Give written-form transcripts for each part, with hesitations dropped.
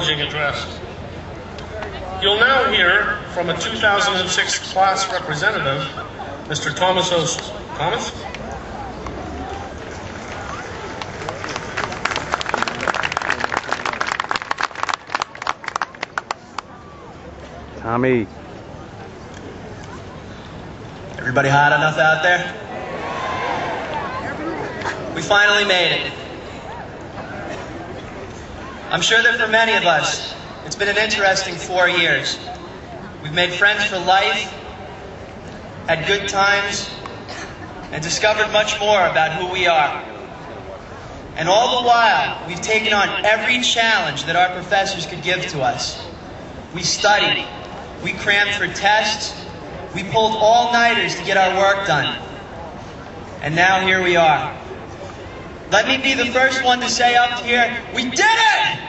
challenging address. You'll now hear from a 2006 class representative, Mr. Thomas Ossa. Thomas? Tommy. Everybody hot enough out there? We finally made it. I'm sure that for many of us, it's been an interesting 4 years. We've made friends for life, had good times, and discovered much more about who we are. And all the while, we've taken on every challenge that our professors could give to us. We studied, we crammed for tests, we pulled all-nighters to get our work done. And now here we are. Let me be the first one to say up here, we did it!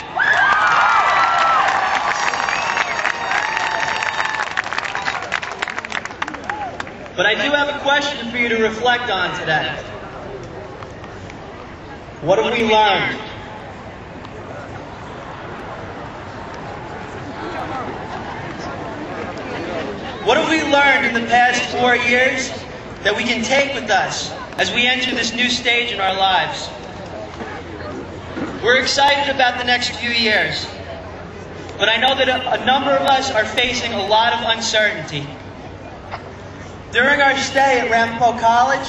But I do have a question for you to reflect on today. What have we learned? What have we learned in the past 4 years that we can take with us as we enter this new stage in our lives? We're excited about the next few years, but I know that a number of us are facing a lot of uncertainty. During our stay at Ramapo College,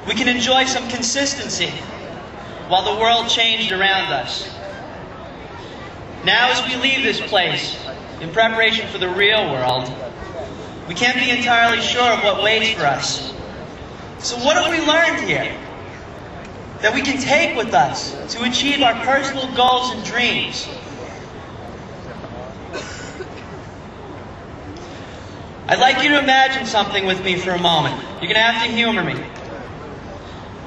we can enjoy some consistency while the world changed around us. Now as we leave this place, in preparation for the real world, we can't be entirely sure of what waits for us. So what have we learned here that we can take with us to achieve our personal goals and dreams? I'd like you to imagine something with me for a moment. You're going to have to humor me.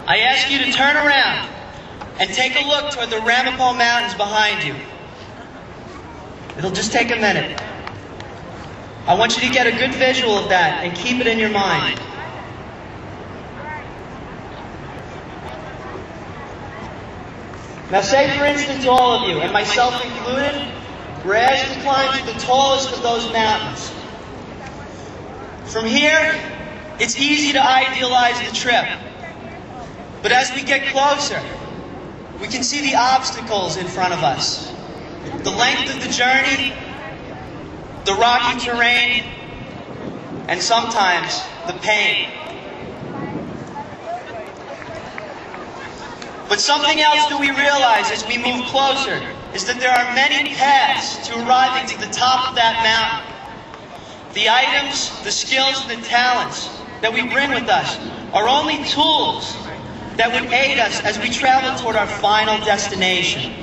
I ask you to turn around and take a look toward the Ramapo Mountains behind you. It'll just take a minute. I want you to get a good visual of that and keep it in your mind. Now say, for instance, all of you, and myself included, we're asked to climb to the tallest of those mountains. From here, it's easy to idealize the trip. But as we get closer, we can see the obstacles in front of us. The length of the journey, the rocky terrain, and sometimes the pain. But something else that we realize as we move closer is that there are many paths to arriving to the top of that mountain. The items, the skills, and the talents that we bring with us are only tools that would aid us as we travel toward our final destination.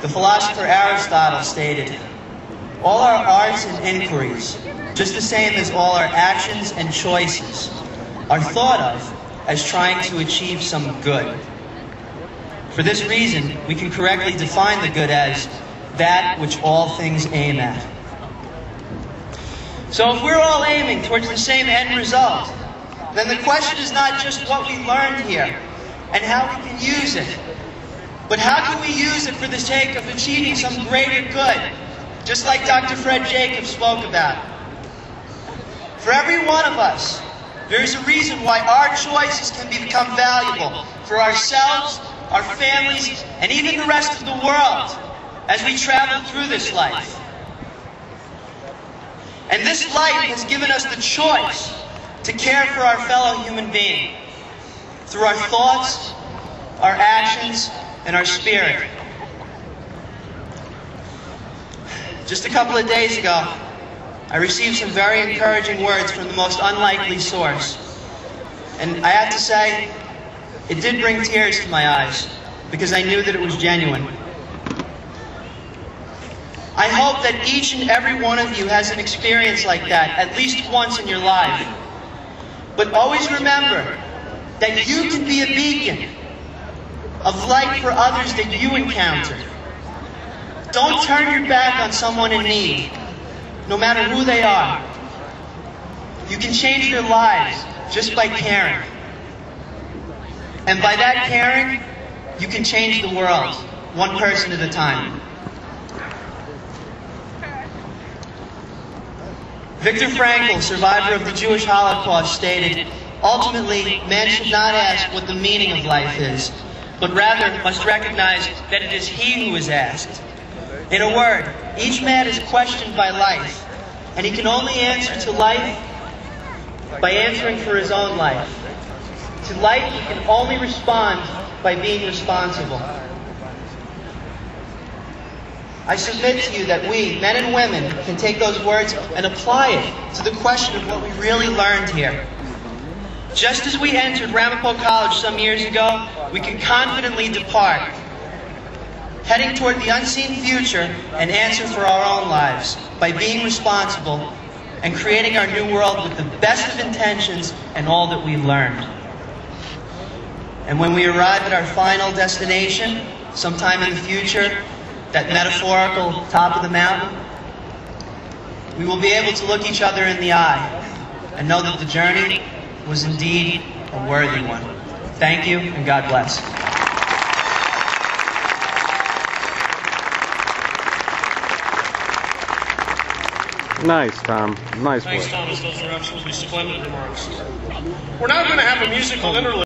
The philosopher Aristotle stated, "All our arts and inquiries, just the same as all our actions and choices, are thought of as trying to achieve some good." For this reason, we can correctly define the good as that which all things aim at. So if we're all aiming towards the same end result, then the question is not just what we learned here and how we can use it, but how can we use it for the sake of achieving some greater good, just like Dr. Fred Jacobs spoke about. For every one of us, there is a reason why our choices can become valuable for ourselves, our families, and even the rest of the world as we travel through this life. And this life has given us the choice to care for our fellow human being through our thoughts, our actions, and our spirit. Just a couple of days ago, I received some very encouraging words from the most unlikely source. And I have to say, it did bring tears to my eyes, because I knew that it was genuine. I hope that each and every one of you has an experience like that at least once in your life. But always remember that you can be a beacon of light for others that you encounter. Don't turn your back on someone in need, no matter who they are. You can change their lives just by caring. And by that caring, you can change the world. one person at a time. Victor Frankl, survivor of the Jewish Holocaust, stated, "Ultimately, man should not ask what the meaning of life is, but rather must recognize that it is he who is asked." In a word, each man is questioned by life, and he can only answer to life by answering for his own life. To life, he can only respond by being responsible. I submit to you that we, men and women, can take those words and apply it to the question of what we really learned here. Just as we entered Ramapo College some years ago, we can confidently depart, heading toward the unseen future and answer for our own lives by being responsible and creating our new world with the best of intentions and all that we've learned. And when we arrive at our final destination, sometime in the future, that metaphorical top of the mountain, we will be able to look each other in the eye and know that the journey was indeed a worthy one. Thank you, and God bless. Nice, Tom. Nice work. Thanks, Thomas. Those were absolutely splendid remarks. We're now going to have a musical interlude.